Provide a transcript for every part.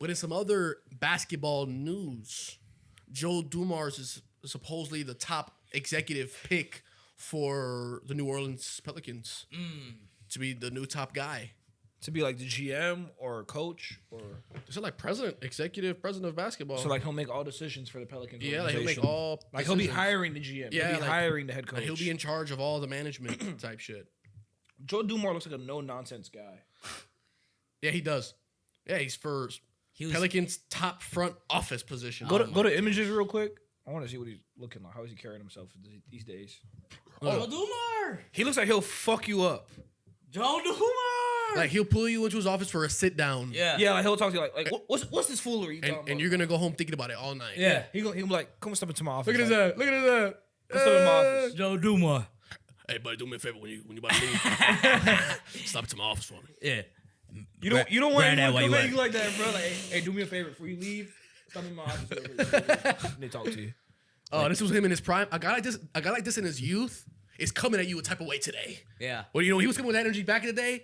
But in some other basketball news, Joe Dumars is supposedly the top executive pick for the New Orleans Pelicans to be the new top guy. To be like the GM or coach or Is it like president of basketball? so like he'll make all decisions for the Pelicans. Yeah, like he'll make all like he'll be decisions. hiring the GM. Yeah, he'll be like, hiring the head coach. Like he'll be in charge of all the management type shit. Joe Dumars looks like a no nonsense guy. Yeah, he does. Yeah, he's for Pelicans' top front office position. Go to images real quick. I want to see what he's looking like. How is he carrying himself these days? Joe Dumars. He looks like he'll fuck you up. Joe Dumars. Like he'll pull you into his office for a sit down. Yeah. Yeah, like he'll talk to you like what's this foolery you talking about? And you're gonna go home thinking about it all night. Yeah, he'll be like, come step into my office. Look at his ass. Look at his ass. Come step in my office. Joe Dumars. Hey, buddy, do me a favor when you about to leave. Stop to my office for me. Yeah. You don't want Granddad, anyone why to you come at? at you like that, bro. Like, hey, do me a favor before you leave. Stop in my office. And they talk to you. Oh, this was him in his prime. A guy like this in his youth is coming at you a type of way today. Yeah. Well, he was coming with that energy back in the day.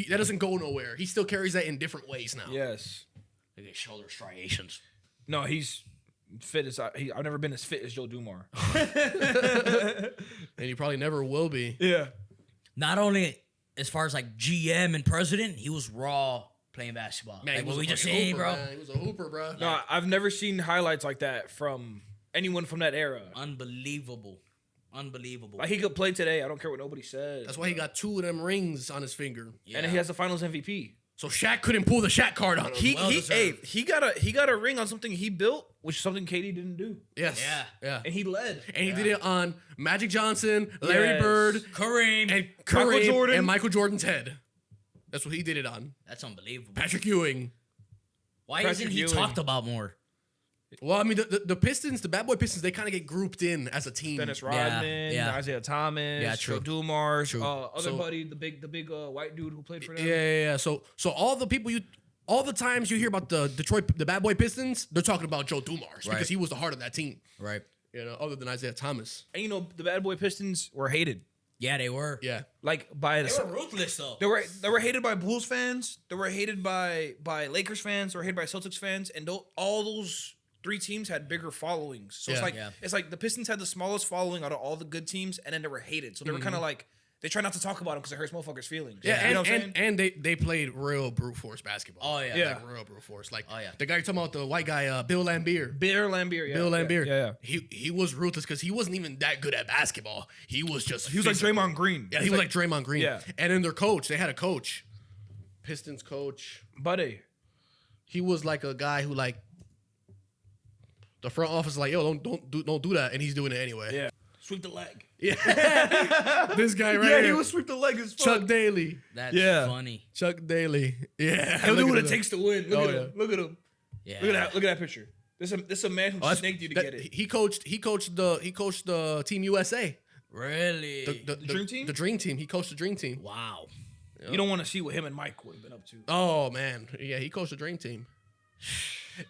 That doesn't go nowhere. He still carries that in different ways now. Yes. Look at shoulder striations. No, he's fit as I've never been as fit as Joe Dumars. And he probably never will be. Yeah. Not only as far as like GM and president, he was raw playing basketball. Man, like he what was we a just fucking seen, hooper, bro. man. He was a hooper, bro. No, I've never seen highlights like that from anyone from that era. Unbelievable. Like he could play today. I don't care what nobody says. That's why he got 2 of them rings on his finger. Yeah. And he has the Finals MVP. So Shaq couldn't pull the Shaq card on him. He got a ring on something he built, which is something KD didn't do. Yes. Yeah. And he led. And he did it on Magic Johnson, Larry Bird, Kareem. and Michael Kareem Jordan. and Michael Jordan's head. That's what he did it on. That's unbelievable. Patrick Ewing. Why Patrick isn't he Ewing. talked about more? Well, I mean, the Pistons, the Bad Boy Pistons, they kind of get grouped in as a team. Dennis Rodman, yeah. Isaiah Thomas, Yeah, true. Joe Dumars, True. other So- buddy, the big white dude who played for them. Yeah. So all the times you hear about the Bad Boy Pistons, they're talking about Joe Dumars Right. because he was the heart of that team. Right. You know, other than Isaiah Thomas. And you know, the Bad Boy Pistons were hated. Yeah, they were. Yeah. Like by They were ruthless though. They were hated by Bulls fans. They were hated by Lakers fans. They were hated by Celtics fans. And all those 3 teams had bigger followings. So Yeah. it's like the Pistons had the smallest following out of all the good teams, and then they were hated. So they were kind of like they try not to talk about them because it hurts motherfuckers' feelings. Yeah, you know what I'm saying? and they played real brute force basketball. Oh, yeah. Yeah. Like real brute force. Like Oh, yeah. the guy you're talking about, the white guy, Bill Laimbeer. Bill Laimbeer, yeah. Bill Laimbeer. Yeah. He was ruthless because he wasn't even that good at basketball. He was just He was like physical. Draymond Green. Yeah, he was like Draymond Green. Yeah. And then their coach, they had a coach, Pistons coach. Buddy. He was like a guy who like the front office is like, yo, don't do that, and he's doing it anyway. Yeah. Sweep the leg. Yeah. This guy right Yeah, here. he would sweep the leg as fuck. Chuck Daly. That's Yeah. funny. Chuck Daly. Yeah. He'll do Look what at it him. takes to win. Look Oh, at yeah. him. Look at him. Yeah. Look at that picture. This is a man who Oh, snaked you to that- get it. He coached the Team USA. Really? The Dream Team? The Dream Team. He coached the Dream Team. Wow. You don't want to see what him and Mike would have been up to. Oh man. Yeah, he coached the Dream Team.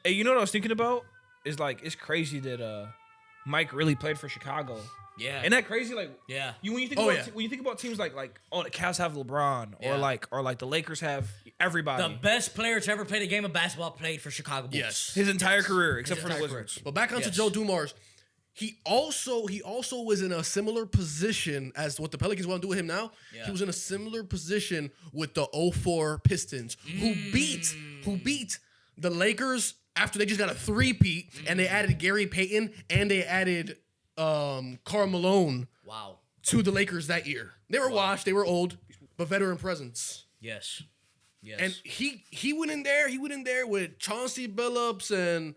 Hey, you know what I was thinking about? Is like it's crazy that Mike really played for Chicago. Yeah. Isn't that crazy? Like Yeah. when you think Oh, about yeah. when you think about teams like oh the Cavs have LeBron Yeah. or like the Lakers have everybody. The best player to ever play the game of basketball played for Chicago Bulls. Yes. His entire career except for the entire Wizards. But back onto Yes. Joe Dumars. He also was in a similar position as what the Pelicans want to do with him now. Yeah. He was in a similar position with the 04 Pistons, who beat the Lakers after they just got a 3-peat, and they added Gary Payton and they added Karl Malone Wow. to the Lakers that year. They were washed, they were old, but veteran presence. Yes. Yes. And he went in there. He went in there with Chauncey Billups and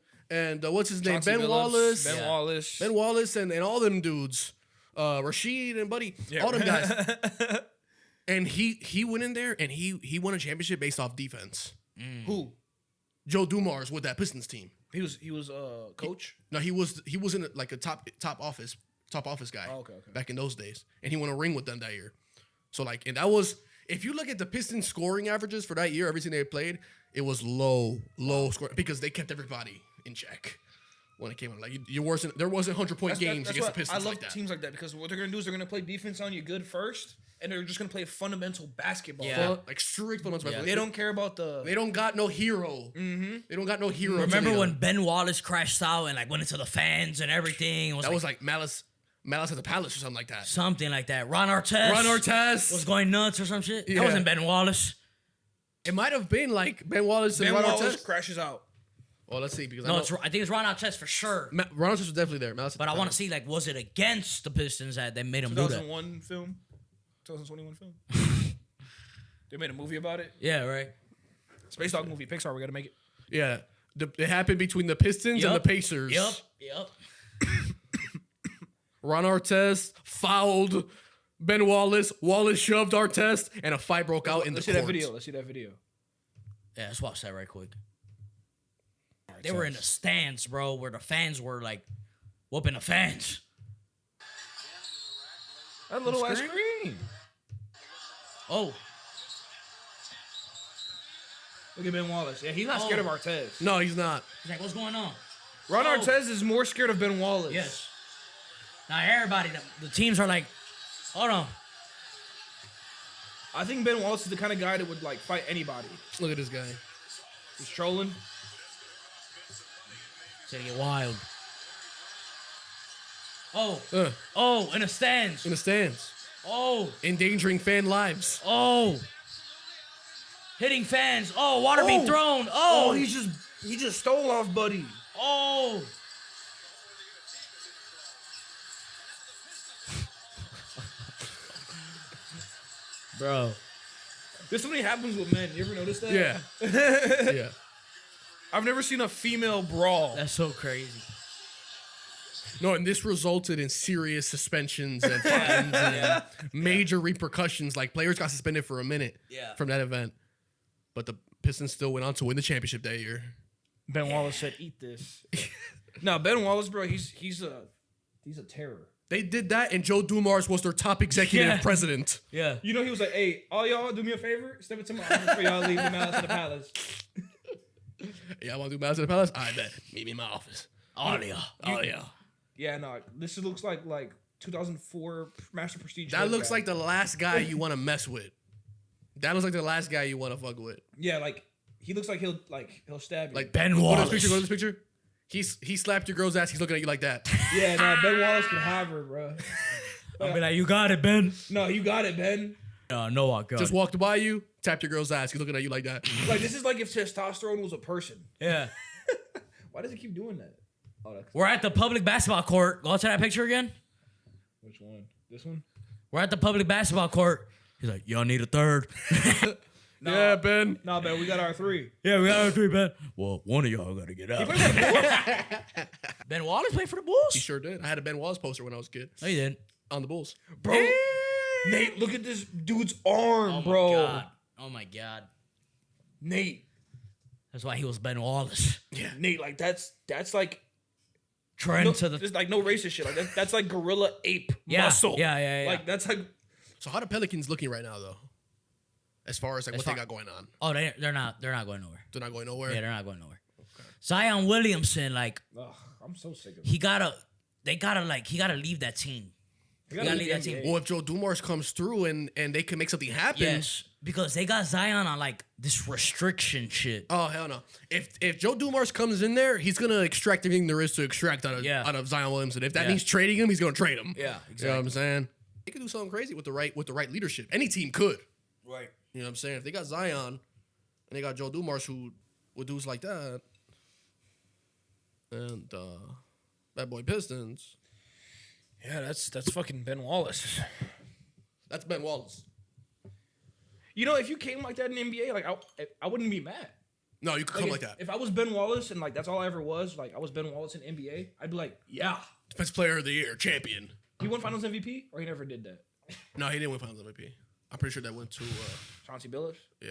what's his name, Chauncey Ben Billups, Wallace, Ben Yeah. Wallace. Ben Wallace, and all them dudes, Rashid and Buddy, all them guys. And he went in there and he won a championship based off defense. Who? Joe Dumars with that Pistons team. He was coach. No, he was in like a top office guy. Oh, okay. Back in those days, and he won a ring with them that year. So like, and that was, if you look at the Pistons scoring averages for that year, everything they played, it was low score because they kept everybody in check. when it came out. Like there wasn't 100-point games against the Pistons I love like that. teams like that because what they're gonna do is they're gonna play defense on you good first, and they're just gonna play fundamental basketball. Yeah. Like strict fundamental. Yeah. They don't care about the. They don't got no hero. Mm-hmm. They don't got no hero. Remember when Ben Wallace crashed out and like went into the fans and everything? It was That was like Malice at the Palace or something like that. something like that. Ron Artest was going nuts or some shit. Yeah. That wasn't Ben Wallace. It might have been like Ben Wallace and Ben Ron Wallace Artest. crashes out. Well, let's see because No, I think it's Ron Artest for sure. Ron Artest was definitely there. Malice at But the I want Palace. to see like, was it against the Pistons that they made him do that? 2001 film, 2021 film. They made a movie about it. Yeah, right. Space Dog movie, Pixar. We gotta make it. Yeah, it happened between the Pistons and the Pacers. Yep. Ron Artest fouled Ben Wallace. Wallace shoved Artest, and a fight broke out in the Let's see court. that video. Let's see that video. Yeah, let's watch that right quick. They were in the stands, bro, where the fans were like whooping the fans. That little ass screen. Oh, Look at Ben Wallace. Yeah, he's not scared of Artez. No, he's not. he's like, what's going on? Ron Oh. Artez is more scared of Ben Wallace. Yes. Now everybody, the teams are like, hold on. I think Ben Wallace is the kind of guy that would like fight anybody. Look at this guy. He's trolling. It's gonna get wild. Oh, In in the stands. the stands, Oh, endangering fan lives. oh. Hitting fans. Oh, water being thrown. Oh, Oh, he just stole off Buddy. oh. Bro. This only happens with men. You ever notice that? Yeah, yeah. I've never seen a female brawl. That's so crazy. No, and this resulted in serious suspensions and fines and major repercussions. Like players got suspended for a minute from that event, but the Pistons still went on to win the championship that year. Ben Wallace said, "Eat this." No, Ben Wallace, bro, he's a terror. They did that, and Joe Dumars was their top executive president. Yeah. You know, he was like, "Hey, all y'all, do me a favor, step into my office for y'all leave the Malice of the Palace." Yeah, I want to do Malice at the Palace. I bet. Meet me in my office. All of y'all. Oh yeah. Yeah, no, this looks like 2004 Master Prestige. That looks like the last guy you want to mess with. That looks like the last guy you want to fuck with. Yeah, like he looks like he'll stab you. Like Ben Go to Wallace. this picture. Go to this picture. He slapped your girl's ass. He's looking at you like that. yeah, no, Ben Wallace can have her, bro. I'll be like, you got it, Ben. No, you got it, Ben. No, I got Just it. walked by you, tapped your girl's ass. He's looking at you like that. Like this is like if testosterone was a person. Yeah. Why does he keep doing that? Oh, that's We're at the public basketball court. Go to that picture again. which one? This one? We're at the public basketball court. He's like, y'all need a third. Yeah, Ben. Nah, Ben, we got our 3. Yeah, we got our 3, Ben. Well, one of y'all got to get out. Ben Wallace played for the Bulls? He sure did. I had a Ben Wallace poster when I was a kid No, you didn't. on the Bulls. Bro, Nate, look at this dude's arm, bro. God. Oh, my God. Nate, That's why he was Ben Wallace. Yeah. Nate, like that's like Trend no, to the... there's like no racist shit. Like that's like gorilla ape Yeah, muscle. yeah. Like that's like So how the Pelicans looking right now though? As far as like what they got going on, Oh, they're not going nowhere. they're not going nowhere. Yeah, they're not going nowhere. Zion Williamson, like, ugh, I'm so sick of it. he gotta leave that team. You gotta leave that the team. NBA. Well, if Joe Dumars comes through and they can make something happen. Yes, because they got Zion on like this restriction shit. Oh hell no! If Joe Dumars comes in there, he's gonna extract everything there is to extract out of Zion Williamson. If that means trading him, he's gonna trade him. Yeah, You know what I'm saying? They could do something crazy with the right leadership. Any team could. Right. You know what I'm saying? If they got Zion and they got Joe Dumars who with dudes like that, and bad boy Pistons, Yeah, that's fucking Ben Wallace. that's Ben Wallace. You know, if you came like that in the NBA, like I wouldn't be mad. No, you could come like that. If I was Ben Wallace and like that's all I ever was, like I was Ben Wallace in NBA, I'd be like, yeah. Defensive Player of the Year, champion. He won Finals MVP, or he never did that. No, he didn't win Finals MVP. I'm pretty sure that went to Chauncey Billups. yeah.